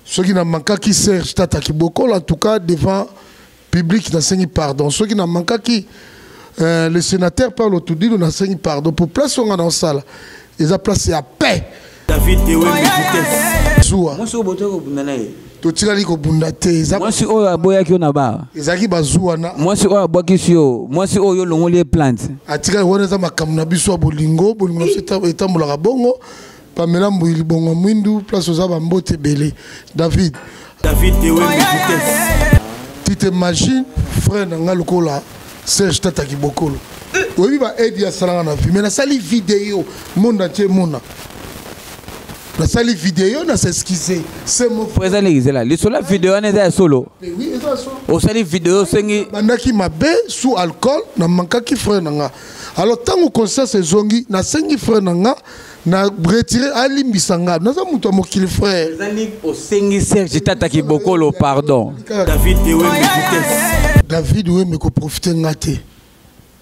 Ceux qui n'ont manqué qui Serge Tata Kiboko, en tout cas devant public, n'a pardon. Ceux qui n'ont manqué qui le sénateur parle autour de nous, n'a pardon. Pour placer dans la salle, ils ont placé à paix. David Dewe Zoua. Moi je suis au boteau to tirali ko bundate. Moi je suis au aboya qui on a bas. Ezaki bazoua na. Moi je suis au aboya qui sio. Moi je suis au yo longo les plantes. Atika wana za makamna biso bolingo etambola bongo. Pamela mbili bongo mwindu place oza bambote belé. David Dewe tu t'imagines frère nanga lokola Serge Tata Kibokolo. Oui ba aide ya salanga na vie mais na sali vidéo monde entier mona. La salle vidéo n'a s'excuser. C'est mon frère là. Les solo vidéo on est solo. Oui, c'est solo. Au salle vidéo c'est bandaki mabe sous alcool na manka ki frère nanga. Alors tant au concert c'est zongi na sengi frère nanga na retirer ali mbisanga. Na za muto mokili frère. Au sengi Serge Tata Kibokolo pardon. David oui mais ko profiter ngate.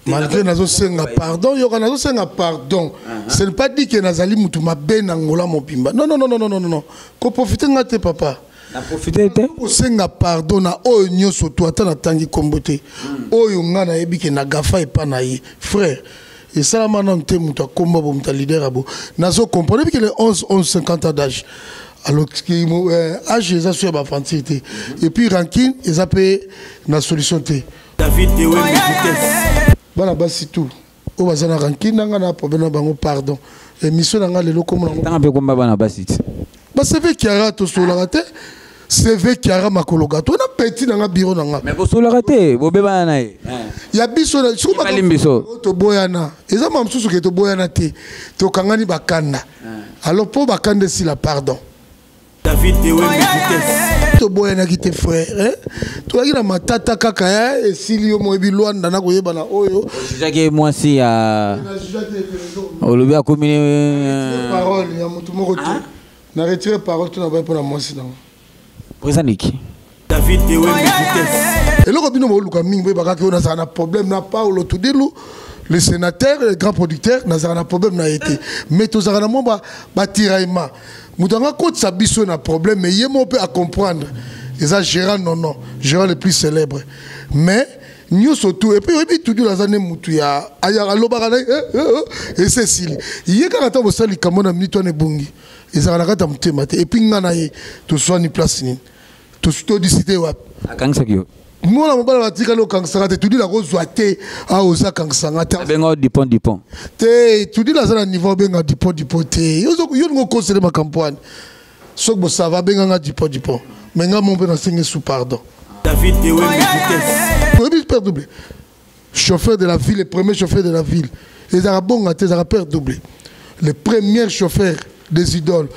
Malgré nazo senga pardon, yoka nazo senga pardon. Ce n'est pas dit que nazali mutu mabe na ngola mopimba. Non non non non non non non. Ko profiter ngate papa. Na profiter te. Ko senga pardon na oyo nyoso to ata na tangi kombote. Oyo ngana ebike na gafa epa na ye. Frère, et ça la nte mutu akomba bo mutu leader abo. Nazo comprendre que les 11 50 ans d'âge. Alors qui âge ils a sur ba fantilité. Et puis ranking ils a payé na solution te. David Dewe Bana basi tout. O bazana ranking nanga na problème bango pardon. Et mission nanga lelo comme nango. Tant peu combat bana basi. Ba CV Kiara to solo raté. CV Kiara makolo gato na petit nanga bureau nanga. Mais bo solo raté, bo beba na ye. Ya biso na siko biso. To boyana. Eza mamsusu ke to boyana te. To kangani bakanda. Alors pour bakande si la pardon. David Dewe to boyana ki te frère hein. To la matata kaka ya et silio mo ebilwanda na koyeba na oyo. Jage moi si a Olobia commune parole ya mutu moko to. Na retirer parole to na ba pour la moi si na. Présaniki. David Dewe et le robino mo luka mingi ba ka on a un problème na Paulo to delu. Le sénateur, le grand producteur, n'a pas de problème n'a été. Mais tous les gens ba tiraillement. Moutanga côté sa biso na problème mais yé mon peut à comprendre. Et ça gérant non gérant le plus célèbre. Mais nous surtout et puis tout dans année mutu ya aya lobara et c'est Cécile. Yé quand on sali kamona minute on est bungi. Et ça na kata mutema et puis ngana yé tout soit ni place ni. Tout décider wa. Akangsakio. Moi la mobile batika lo kangsangate tu dis la rose zoate a oza kangsangate benga dipon te tu dis la zone niveau benga dipon te yo ngo conseiller ma campagne sok bo ça va benga dipon mais nga mon na singe sous pardon David Dewe père doublé chauffeur de la ville le premier chauffeur de la ville les arabons te za père doublé le premier chauffeur des idoles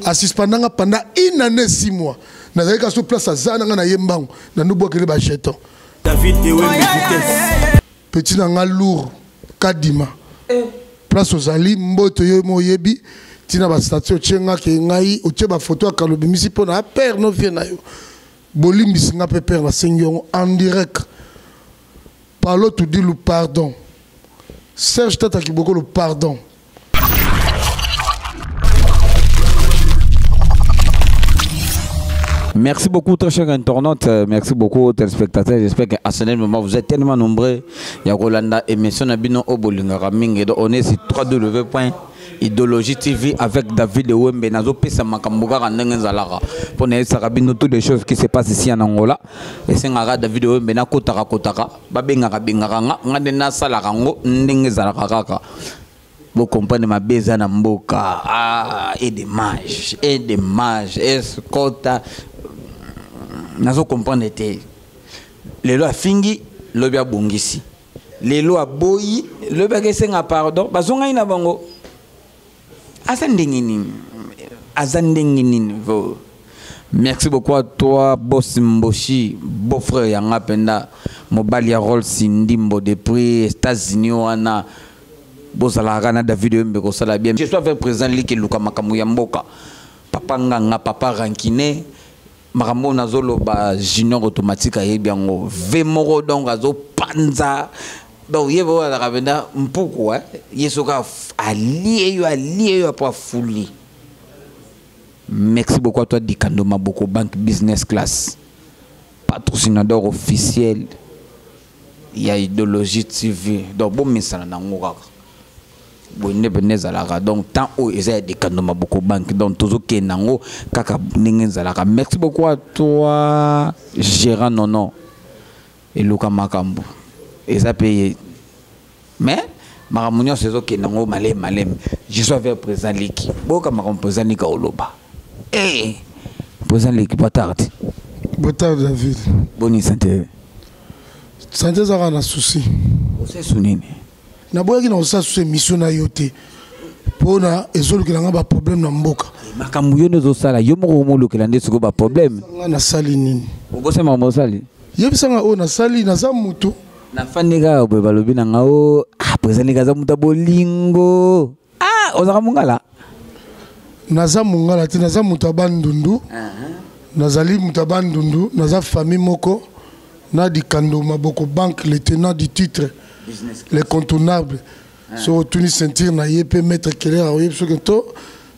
assist pendant une année 6 mois. Nazali ka sur place azana na yembango na nubo kele ba jeton. David Dewe Petit nanga lourd kadima. Place ozali mboto yo moyebi tina ba statue chenga ke ngai oche ba photo akalobi misi pona père no vie na yo. Bolimbi singa pe père na sengo en direct. Parlo tout dit le pardon. Serge Tata Kibokolo le pardon. Merci beaucoup, très chers internautes. Merci beaucoup, téléspectateurs. J'espère qu'à ce moment, vous êtes tellement nombreux. Il y a Rolanda et Mession Nabino Obolingara Ming. On est sur www.idéologie TV avec David Wembe. Nazo Pesa Makambuga Randenzalara. Pour ne pas toutes les choses qui se passent ici en Angola. Et c'est un David Wembe na Kotara Kotara. Babengara Bingaranga. Ngadena Salarango. Ndengezalaka. Vous comprenez ma beza na mboka. Ah, et des mages. Escota. Nazo comprendre te les lois fingi le bia bongisi les lois boyi le bia kesenga pardon bazonga ina bango azandengini vo. Merci beaucoup à toi boss Mboshi beau frère yanga penda mobali ya rôle sindimbo depuis États-Unis wana bozala kana David Wembe ko sala bien je suis avec président Liki Luka makamu ya mboka papa nganga papa rankine Marambo nazolo ba junior automatique aye biango vemoro donc azo panza donc yebo la ravenda mpuku yesoka allié yo pas fouli Merci beaucoup à toi Dikando Maboko Bank Business Class, patrocinadeur officiel. Il y a Idéologie TV. Donc bon message na ngora. Bon ne benezalaka. Donc tant où ils a Dikando Maboko Bank donc toujours kenango kaka ningenzalaka. Merci beaucoup à toi Gérard Nono et Luka Makambo. Ils a payé. Mais Maramunyo c'est ok nango malem. Je suis avec président Liki. Boka maram président Liki Oloba. Eh, président Liki pas tard. Pas tard David. Bonne santé. Santé ça na souci. C'est sunini. Na boya ki na osa souci mission na yote. Pona ezolu ki nga ba problème na mboka. Makamuyo nezo sala yo moko mo lokela ndesiko ba problème. Na sali nini? Ogose mama sali. Yebisanga o na sali na za mutu. Na fanika bo balobi na ngao président Liki muta bolingo. Ozaka mungala. Naza mungala ti naza mutabandundu. Nazali mutabandundu, naza famille moko na Dikando Maboko Bank le tenant du titre les contournables. So tuni sentir na yepé mettre clair a yep so que to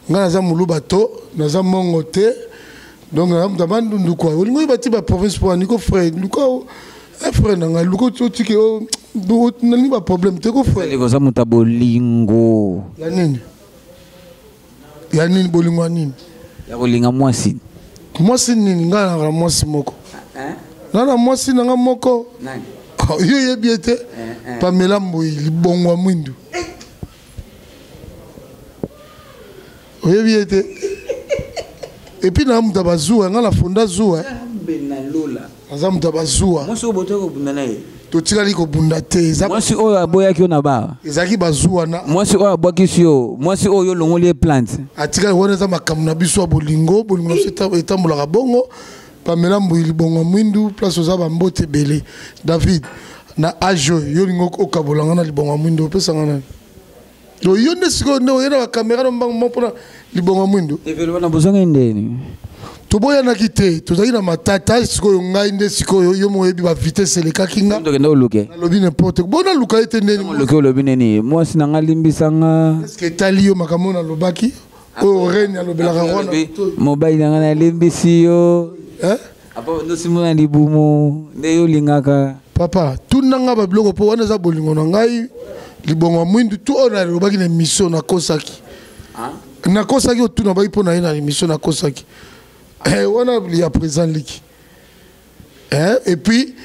nga naza muluba to naza mongote. Donc naza mutabandundu quoi. Olingo bati ba province pour niko frère, niko frère nanga luko tiki o nani ba problème te ko frère. Leko za mutabolingo. Ya nini bolingo nini? Ya kolinga mwasi. Mwasi nini nga na mwasi moko. Nana mwasi nanga moko. Nani? Yo yebiete. Pamela Mboyi libongwa mwindu. Yebiete. Et puis na mutabazuwa nga la fonda zuwa. Benalola. Aza mutabazuwa. Mwasi obotoko bundana ye. Totikali ko bunda te. Mwasi oyo aboyaki yo na ba. Ezaki bazuwa na. Mwasi oyo abwaki yo. Mwasi oyo longoli plante. Atikali wana za makamu na biso bolingo etambolaka bongo. Pamela Mboyi libongwa mwindu place oza bambote belé. David na ajo yo lingo okabolanga na libongwa mwindu pesa ngana. Do yo nde siko nde oyena ba kamera no mbango mpona libongwa mwindu. Evelo na bozanga ndeni. Toboya na kite tozaki na matata siko yo ngai nde siko yo moyebi ba vitesse eleka kinga. Ndo kenda oluke. Lobi n'importe bona luka ete ndeni. Oluke lobi neni. Moi sinanga limbisanga. Est-ce que tali yo makambo na lobaki? O reine alobelaka rwana. Mobile nanga na limbisi yo. Apa ndo simona libumo nde yo lingaka. Papa, tout nanga ba biloko po wana za bolingo na ngai libongwa mwindu tout on a lobaki na mission na kosaki. Na kosaki o tout na ba ipona na mission na kosaki. Wana il y a présent Liki. Et puis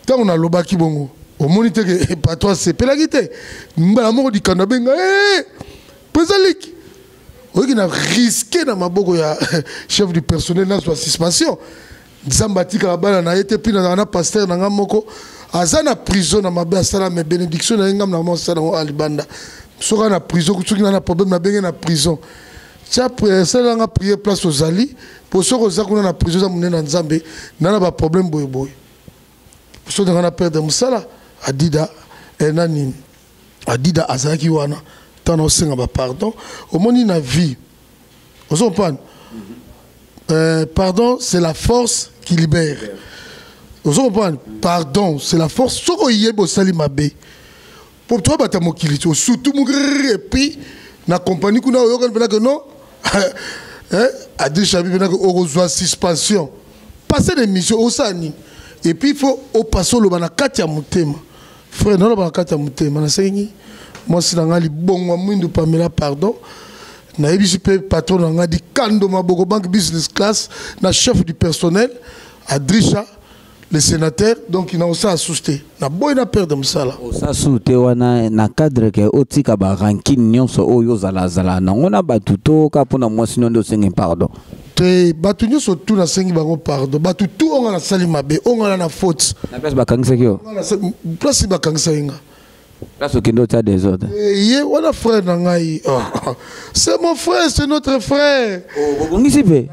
tant on a lobaki bongo au moniteur que pas toi c'est pelagité. Mbala moko di kanabenga présent Liki. Oki na risqué na maboko ya chef du personnel na soit suspension. Zambatika la bala na été puis na pasteur na ngamoko azana prison na mabe asala me bénédiction na ngam na mo sala alibanda. Soka na prison kutuki na problème na benga na prison. Tia sala nga prier place aux ali pour soko za kuna na prison za munena nzambe na ba problème boy boy. So de na perdre musala adida nani adida azaki wana tano senga ba pardon au moni na vie. Ozo pan. Pardon, c'est la force qui libère. Vous comprenez? Pardon, c'est la force. Ce qu'on y est, c'est l'imabé. Pour toi, tu as mon kilito. Surtout, et puis, la compagnie qu'on a, que non, a dit Chabi, on reçoit suspension. Passer des missions au Sani. Et puis, il faut passer le banakati à Moutema. Frère, non, le banakati à Moutema. Moi, c'est dans les bons moyens de Pamela, pardon. Na EBCP patron na Dikando Maboko Bank Business Class, na chef du personnel, Adrisha, le sénateur, donc il a aussi assisté. Na boy na perdre msala. Osa soute wana na cadre ke otika ba ranking nyonso oyo zala na ngona batuto ka pona mwasi ndo sengi pardon. Te batu nyonso tout na sengi bango pardon. Batu tout on a sali mabe, on a na faute. Na place ba kangisa kyo. Place ba kangisa inga. Place au kendo tia des autres. On a frère Nangaï. C'est mon frère, c'est notre frère. Oh, bon, ici, bien.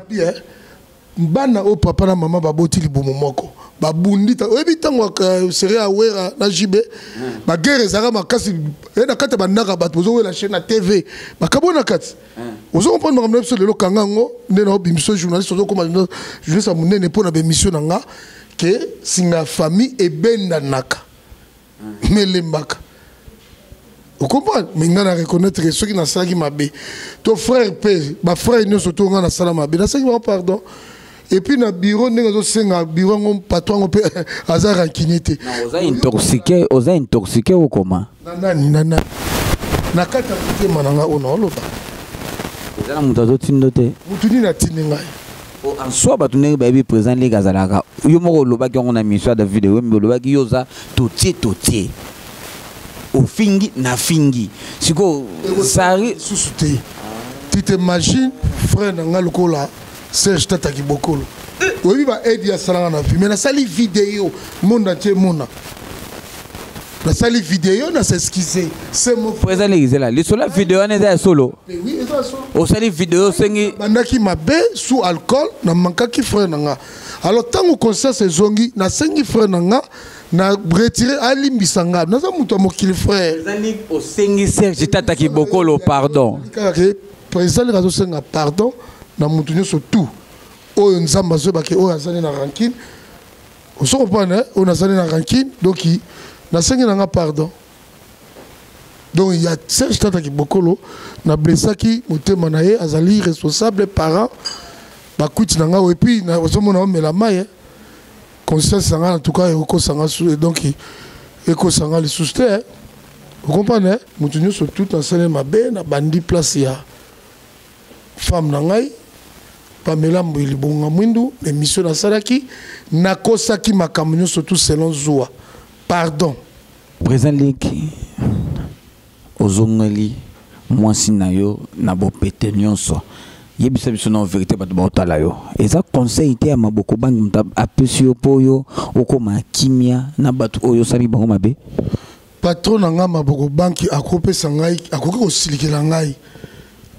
Bana o papa na maman baboti libumo moko. Babundita. Oyebi tango seria awera na jibe. Ba guerre ezaka makasi. Na kata banaka bato bozo la chaîne na TV. Ba kabona kati. Ozo comprendre makambo so lelo kangango ndena obimso journaliste ozo koma journaliste munene pona be mission nanga que singa famille ebenda naka. Melembaka. Vous comprenez? Mais on a reconnaître que ceux qui n'ont pas qui m'a bé. Ton frère père, ma frère nous surtout on a ça m'a bé. Ça qui pardon. Et puis dans bureau nous avons bureau mon patron on peut hasard rankinité. Osa intoxiqué ou comment? Nana. Na kata te mananga ono loba. Ezala mutazo tindote. Mutuni na tinenga. En soi batunenge baby présent les gazalaka. Yo moko loba ki on a mis sur la vidéo mais loba ki yoza totie. Au fingi na fingi. Siko sari susute. Tu t'imagines frère nanga lokola Serge Tata Kibokolo. Oui ba aide ya salanga na filmer na sali vidéo monde entier mona. La sali vidéo na s'excuser. C'est mon présent les là. Les solo vidéo on est solo. Oui, c'est solo. Au sali vidéo sengi bandaki mabe sous alcool na mankaki frère nanga. Alors tant au concert c'est zongi na sengi frère nanga na retirer alimbisanga na za muto mokili frère zali au sengi Serge Tata Kibokolo pardon président les razo senga pardon na mutu nyoso tout oyo nzamba zo bake oyo azali na rancune on se comprend on azali na rancune donc na sengi nanga pardon donc il y a Serge Tata Kibokolo na blessaki motema na ye azali responsable parent bakuti nanga et puis na zomona mela maye conscience en tout cas donc éco sanga les sousté vous comprenez mutunyo surtout dans scène mabe na bandi place ya femme nangai Pamela Mbili bonga mwindu émission na salaki na kosaki makamunyo surtout selon Zoua pardon présent liki ozongeli mwasi na yo na bopete nyonso yebisa biso na vérité bato baotala yo eza conseil te ya maboko bangi muta apesi yo po yo okoma kimia na bato oyo sali bango mabe patron na nga maboko banki akopesa ngai akoki kosilikela ngai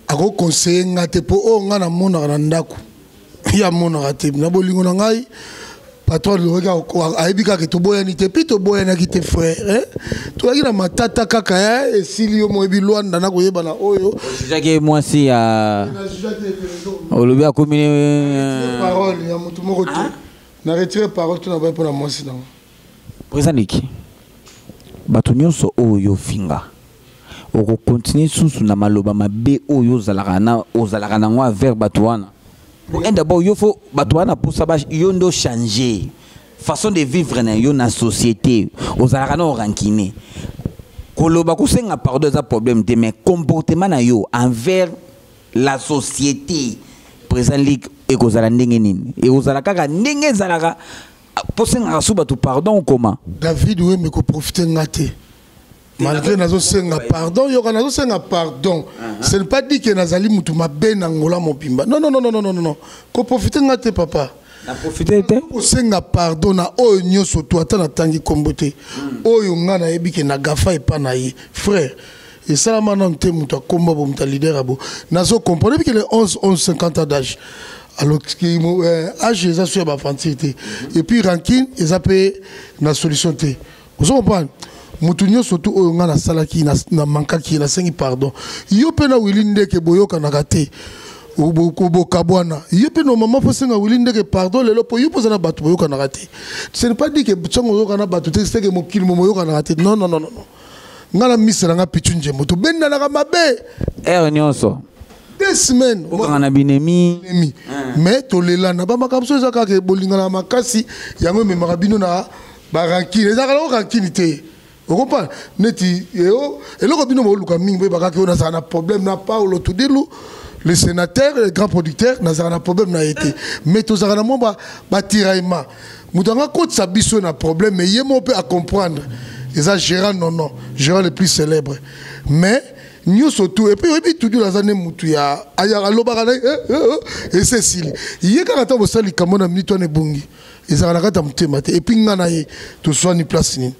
ako conseiller nga te po o nga na monaka na ndako ya monaka te na bolingo na ngai patron le ayebi kaka toboyani te pi toboyanaki te frère tozalaki na matata kaka ya esili yo moyebi lwanda na koyeba na oyo jake mwasi ya olobi akomi parole ya motu moko te na retire parole to na bai mpona mwasi nango présent liki bato nyonso oyo finga okokontinue susu na maloba mabe oyo ozalaka nango avers bato wana d'abord il faut batouana pour ça yo ndo changer façon de vivre na yo na société aux alakana rankine koloba kusenga pardon za problème te mais comportement na yo envers la société présent lik et kozala ndenge nini et ozalaka ka ndenge zalaka posenga suba tu pardon comment David oui mais ko profiter ngate malgré nazo senga pardon yoka nazo senga pardon ce n'est pas dit que nazali mutu mabe na ngola mopimba non ko profiter ngate papa na profiter te ko senga pardon na oyo nyoso to ata na tangi kombote oyo ngana yebi ke na gafa epa na ye frère et ça maintenant te mutu akomba bo muta leader abo nazo comprendre que les 11 50 ans d'âge alors qui âge les a sur ba fantilité et puis rancune ils appellent na solution te vous comprenez mutunyo surtout oyo nga na salaki na mankaki na sengi pardon yo pe na wilinde ke boyoka na kate obo kabwana yo pe no mama fo senga wilinde ke pardon lelo po yo poza na batu boyoka na kate ce n'est pas dit que tsongo yoka na batu te c'est que mo kilimo moyoka na kate non nga na misela nga pichunje moto benda na mabe nyonso 2 semaines okanga na binemi mais tolela na ba makamso ezaka ke bolinga na makasi yango me makabino na ba rankine ezaka na rankine te. Vous comprenez? Neti et le robino mo luka mingi baka ke on a un problème na Paulo Tudelu le sénateur le grand producteur na un problème na été mais to zaka na mo ba tiraillement mutanga ko tsabiso na problème mais yemo peut à comprendre les gérant non gérant le plus célèbre mais nous surtout et puis tout la zane mutu ya aya loba na et c'est sili yeka kata bo sali kamona minito ne bungi ezaka kata mutema te et puis ngana ye to soit ni place ni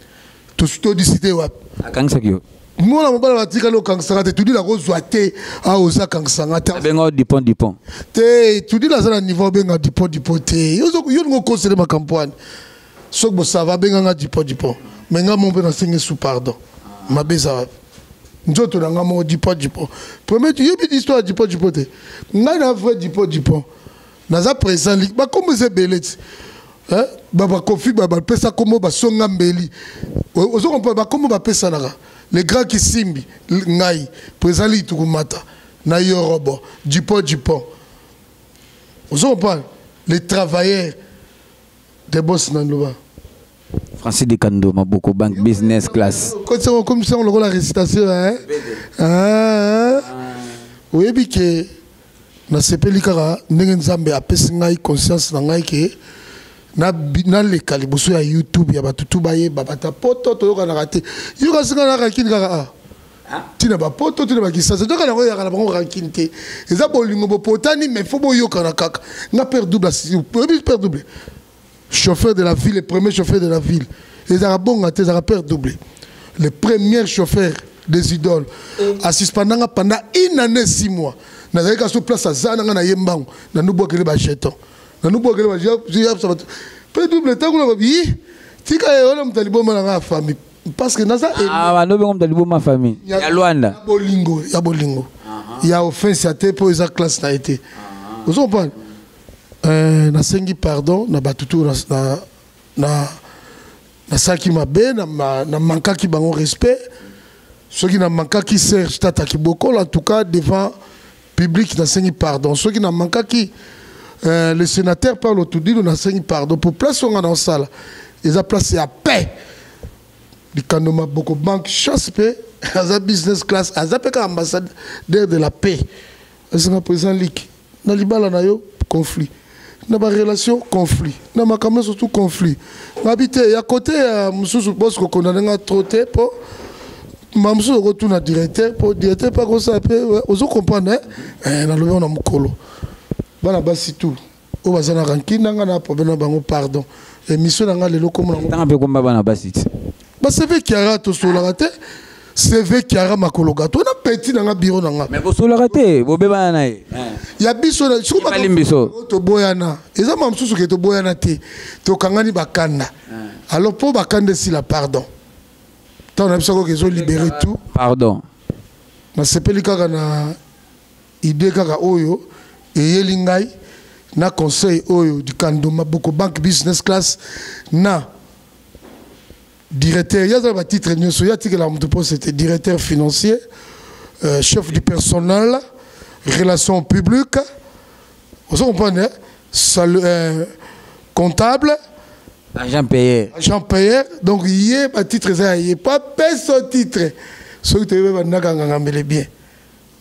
tout décidé wa akangsakio mona mobala batika lo kangsanga te tudi la kozwa te a oza kangsanga te benga dipon te tudi la zana niveau benga dipon te yo ngo conseiller ma campagne sok bo ça va benga nga dipon mais nga mon pe na sengi sous pardon ma beza nzoto na nga mo dipon premier tu yebi histoire dipon te nga na vrai dipon na za présent lik ba comme c'est belete baba kofi baba pesa komo ba songa mbeli ozo kompa ba komo ba pesa naka les grands qui simbi ngai président litukumata na yorobo Dupont vous comprenez les travailleurs des boss nanloba Francis de Kando Maboko Bank Business Class comme ça on le la récitation hein oui bi que na sepeli kaka ndenge nzambe apesi ngai conscience na ngai ke na le kalibuso ya YouTube ya batutu baye babata poto to yoka na raté yoka singa na rakini kaka tina ba poto tina ba kisasa to kana ya kana bango rakini te eza bolingo bo potani mais faut bo yoka na kaka na père double père double chauffeur de la ville le premier chauffeur de la ville les arabons te za père double le premier chauffeur des idoles assiste pendant une année 6 mois na zaka sur place azana na yembango na nubokele ba jeton na nubokele ba jeton pe double tango na bi tika yona mtalibo mala nga famille parce que naza ba no bengo mtalibo ma famille ya Luanda ya bolingo ya offense ya te po eza classe na été vous comprenez na sengi pardon na batutu na saki mabe na manka ki bango respect ceux qui n'ont manqué qui Serge Tata Kiboko en tout cas devant public n'a pas pardon ceux qui n'ont manqué qui le sénateur parle autour dit n'a pas pardon pour place on a dans salle ils ont placé à paix du Kanoma beaucoup banque chasse paix à business class à zape comme ambassadeur de la paix c'est un président ligue na libala na yo conflit na ba relation conflit na makambo surtout conflit habité à côté mususu boss ko condamné nga trotter pour Mamsou retourne à directeur pour directeur pas comme ça vous comprenez na le on a mukolo bana basi tout o bazana rankina nga na problème bango pardon émission nga lelo comme na be komba bana basi ba CV qui a to sur la raté CV qui a makolo gato na petit na nga bureau na nga mais bo sur la raté bo be bana na ya biso na siko ba to boyana eza mamsou ke to boyana te to kangani bakanda alors pour bakande si la pardon on a besoin qu'ils ont libéré tout. Pardon. Na sepeli kaka na idée kaka oyo et yelingai na conseil oyo du Kandoma beaucoup banque business class na directeur il y a un titre nyoso ya tika la mto c'était directeur financier chef du personnel relations publiques vous comprenez comptable agent payé. Agent payé, donc il y a un titre, il n'y a pas personne titre. Ce que tu veux bien.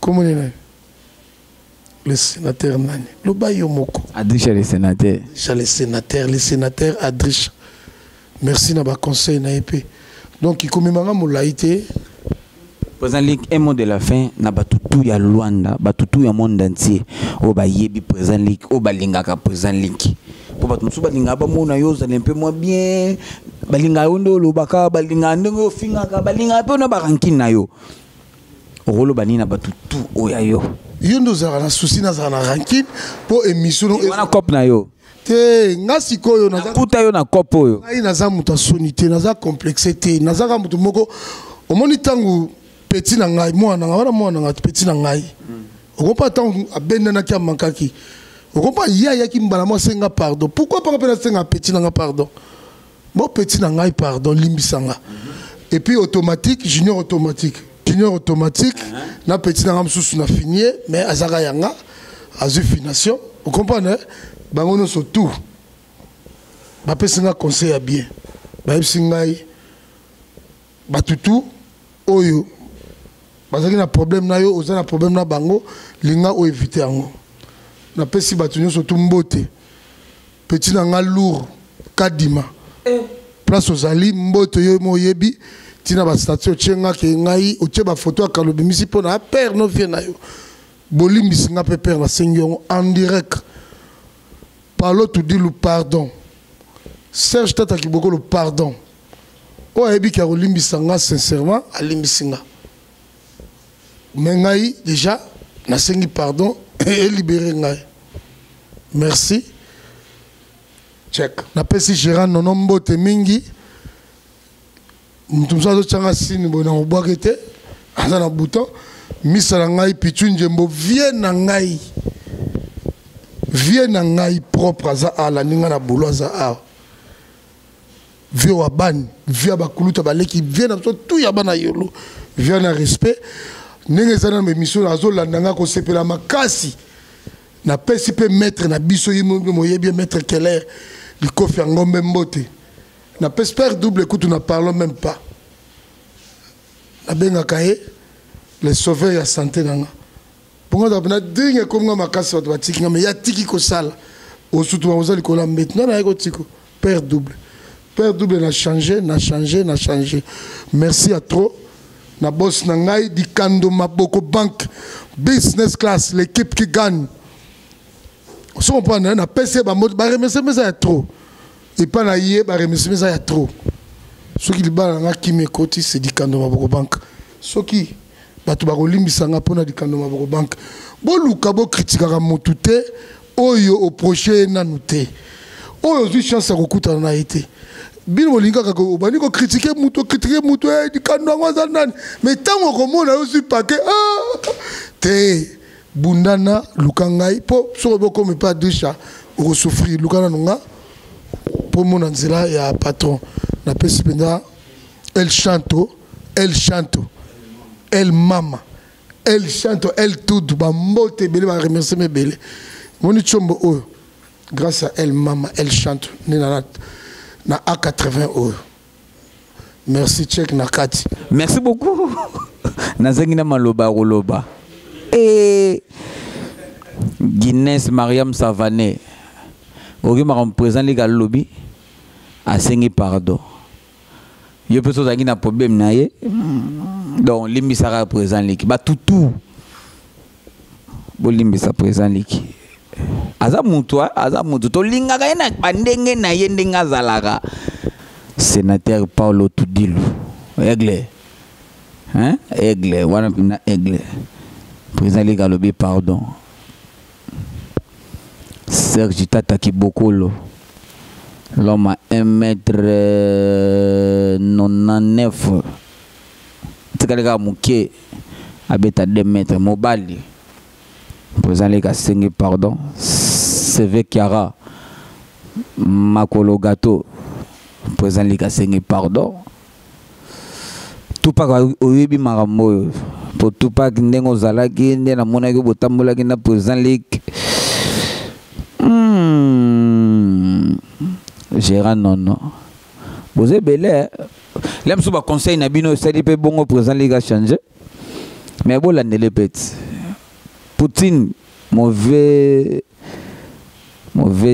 Comment on est le sénateur Nani. Le Bayomoko. Adricha le sénateur. Le sénateur Adricha. Merci na ba conseil na épée. Donc il comme manga molaité. Président Link, un mot de la fin, na batutu ya Luanda, batutu ya monde entier. O ba yebi président Link, o ba lingaka président Link. Pour battre balinga ba mona yo za un peu moins bien balinga ondo lo baka balinga ndenge finga ka balinga pe na baranki na yo rolo banina batutu oya yo yondo za na souci na za na ranking pour émission na cop na yo te ngasi koyo na puta yo na cop oyo ai na za muta sonité na za complexité na za ka mutu moko omoni tangu petit na ngai mwana nga petit na ngai on pas tant abenda na kia mankaki. Vous comprenez? Il y a qui me senga pardon. Pourquoi pas appeler senga petit nanga pardon? Moi petit nanga pardon limbisanga. Et puis automatique, junior automatique. Junior automatique, na petit nanga msusu na fini mais azaka yanga azu fination. Vous comprenez? Bangono surtout. Ba pesinga conseil à bien. Ba singai batutu oyo. Bazaki na problème na yo, oza na problème na bango, linga o éviter yango. Na pesi batunyo surtout mbote petit nanga lourd kadima place aux ali mbote yo moyebi tina ba statue chenga ke ngai otie ba photo ya kalobi misi pona père no vie na yo bolimbi singa pe père na sengo en direct par l'autre dit le pardon Serge Tata Kiboko le pardon o ebi ka olimbi sanga sincèrement alimbi singa mais ngai déjà na sengi pardon et libérer ngai. Merci. Check. Na pesi Gérard nono mbote mingi. Mtumsa zo changa sini bona obakete. Asa na bouton. Misa na ngai pichu njembo vie na ngai. Vie na ngai propre za ala ninga na boulot za a. vieux Waban, vieux Bakuluta Baleki, vieux tout Yabana Yolo, vieux na respect. N'est-ce pas dans mes missions, la zone là, qu'on s'appelle la Makasi. Na pesi pe maître na biso yimo bien maître Keller, le kofi ngombe mbote. Na pesi père double écoute, nous ne parlons même pas. Na benga kaye, les sauveurs ya santé nanga. Pour moi, na dingue comme nga Makasi wa batiki mais ya tiki ko sala. Au surtout on zali ko la maintenant na ko tiko père double. Père double n'a changé, n'a changé, n'a changé. Merci à trop. Na boss nangai di Kando Maboko Bank business class l'équipe qui gagne. Si on prend un PC, bah remercier mais ça y a trop. Et pas na yé, bah remercier mais ça y a trop. Ce qui bat là qui me côté c'est di Kando Maboko Bank. Ce qui bah tu vas relimbi sanga pour na di Kando Maboko Bank. Bon Lukabo critique à motute, oyo au prochain nanute. Oyo du chance à recoudre en été. Bin Molinga kako bani ko critiquer muto di Kando Ngwazan mais tant qu'on mona aussi paquet te Bundana Lukangai po so comme pas deux chats au souffrir Lukana nunga pour mon anzela ya patron na pesipenda elle chante elle mama elle chante elle tout ba mbote belé ba remercier mes belé moni chombo o grâce à elle mama elle chante na A80 o merci check na kati merci beaucoup nazengina maloba roloba et Guinness Mariam Savané ogi ma représente les lobby a sengi pardon yo peut ça na problème na ye donc limbi sera présent liki ba tout bo limbi sa présent liki aza mutu to linga ga na bandenge na ye ndenga zalaka sénateur Paulo Tudilu Aigle hein Aigle wana pina Aigle président les lobby pardon Serge Tata Kibokolo l'homme à 1m99 tikalega muke abeta 2 mètres mobali président les sengi pardon CV Kiara Makolo Gato président les sengi pardon tout pas oyebi marambo pour tout pas ndengo zalaki ndena monaki botambola ki na président ligue Gérard non vous êtes belé l'aime sous conseil na bino c'est peu bon président ligue a changé mais bon l'année petit Poutine mauvais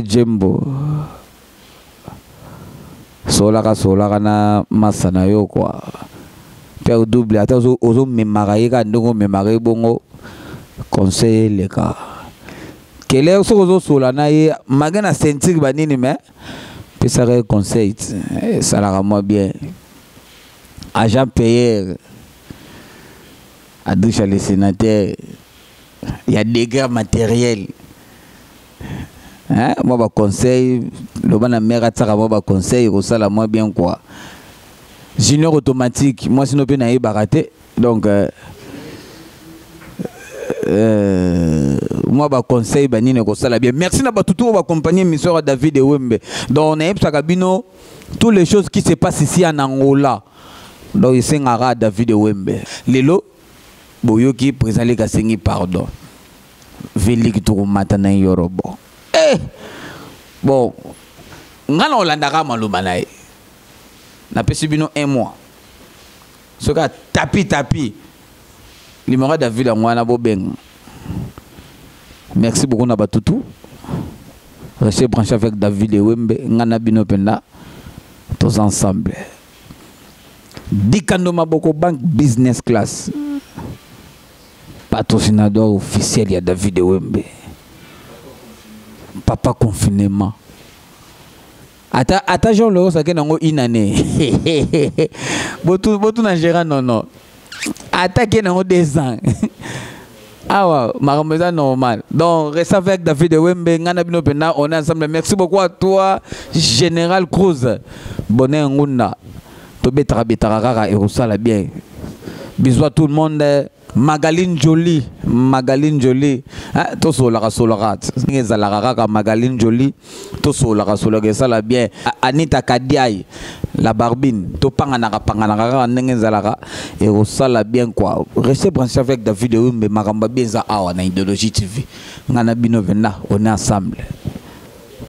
Jembo solara na masana yo quoi père double ata ozo memaraye ka ndongo memaraye bongo conseil les cas quel so ozo sola na ye magana sentir banini mais puis ça conseil ça la moi bien agent payeur adricha les sénateurs il y a des dégâts matériels hein moi ba conseil le bana mère tsaka moi ba conseil ko sala moi bien quoi junior automatique moi sinon pe na y baraté donc moi ba conseil ba nini ko sala bien merci na ba tout ba accompagner monsieur David Wembe donc on a psaka bino toutes les choses qui se passent ici en Angola donc c'est ngara David Wembe lelo boyoki président les gasengi pardon veli to matana yorobo bon ngana olandaka maluma nae na pesi bino 1 mois soka tapi limora David ngwana bobeng merci beaucoup na batutu restez branché avec David Wembe ngana bino penda tous ensemble di Kando Maboko Bank business class patrocinadeur officiel ya David Wembe papa confinement ata Jean Laurent ça kenango inane botu na Gérard non ata kenango 2 ans ah ouais marameza normal donc reste avec David Wembe ngana bino pena on est ensemble merci beaucoup à toi Général Cruz bonne ngunda to betara kaka et ça la bien bisous à tout le monde Magaline Jolie to solaka ngezalaka Magaline Jolie to solaka ça la bien Anita Kadiaï la barbine to pangana ndenge zalaka et ça la bien quoi restez branché avec David Wimbe makamba bien za awa na Idéologie TV ngana bino vena on est ensemble.